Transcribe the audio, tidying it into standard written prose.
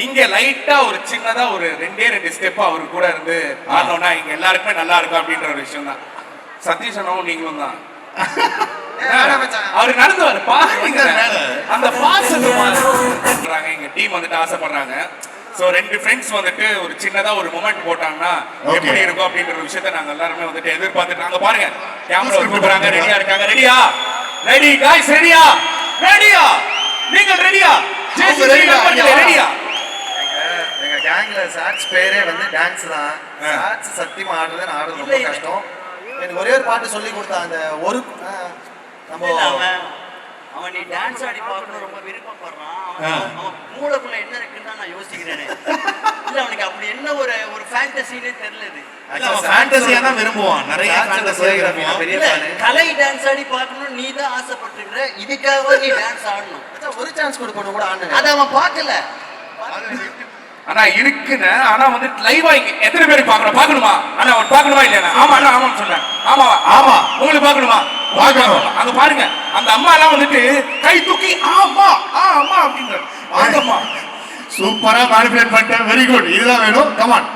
இங்க லைட்டா ஒரு சின்னதா ஒரு ரெண்டு ஸ்டெப் அவரு கூட இருந்து ஆடணும்னா இங்க எல்லாருக்குமே நல்லா இருக்கும் அப்படின்ற ஒரு விஷயம் தான். சதீஷ் அண்ணாவும் நீங்களும் தான். அவரு நடந்துவாரு பாருங்க, அந்த பாசத்துறாங்க எங்க டீம் வந்துட்டு ஆசைப்படுறாங்க. சோ ரெண்டு ஃப்ரெண்ட்ஸ் வந்துட்டு ஒரு சின்னதா ஒரு மொமெண்ட் போட்டாங்கன்னா எப்படி இருக்கும் அப்படின்ற ஒரு விஷயத்தை நாங்க எல்லாருமே வந்துட்டு எதிர்பார்த்துட்டு நாங்க பாருங்க கேமரா கூப்பிடுறாங்க. ரெடியா இருக்காங்க? ரெடியா? Ready guys? ரெடியா? ரெடியா? நீங்க ரெடியா? ரெடியா? எங்க கேங்ல சாட்ஸ் பேரே வந்து டான்ஸ் தான். சாட்ஸ் சத்தியமா ஆடுறது ரொம்ப கஷ்டம். எனக்கு ஒரே ஒரு பாட்டு சொல்லி கொடுத்தா அந்த ஒரு நம்ம அவன் நீ டான்ஸ் ஆடி பார்க்கணும் ரொம்ப விருப்பப்படுறான். அவன் மூளைக்குள்ள என்ன இருக்குன்னு நான் யோசிக்கிறேன். இல்ல அவனுக்கு அப்படி என்ன ஒரு ஒரு ஃபேண்டசினே தெரியலது. அவன் ஃபேண்டசியா தான் விரும்புவான். நிறைய ஃபேண்டசி பெரிய ஃபேன். கலை டான்ஸ் ஆடி பார்க்கணும் நீ தான் ஆசைப்பட்டிருக்கிற. இதுக்காக நீ டான்ஸ் ஆடணும். ஒரு சான்ஸ் கொடுக்கணும் கூட ஆடணும். அத அவன் பார்க்கல. ஆனா இருக்குன்னு ஆனா வந்து லைவா இங்க எத்தனை பேர் பாக்கணுமா? ஆனா அவன் பாக்கணுமா இல்லையா? ஆமா அண்ணா ஆமான்னு சொன்னேன். ஆமாவா? ஆமா. உங்களுக்கு பாக்கணுமா? பாக்கணும். அங்க பாருங்க அந்த அம்மா எல்லாம் வந்துட்டு கை தூக்கி ஆமா ஆமா அப்படின்ற. ஆமா சூப்பரா மேனிபுலேட் பண்ணிட்டேன். Very good. இதுதான் வேணும். Come on.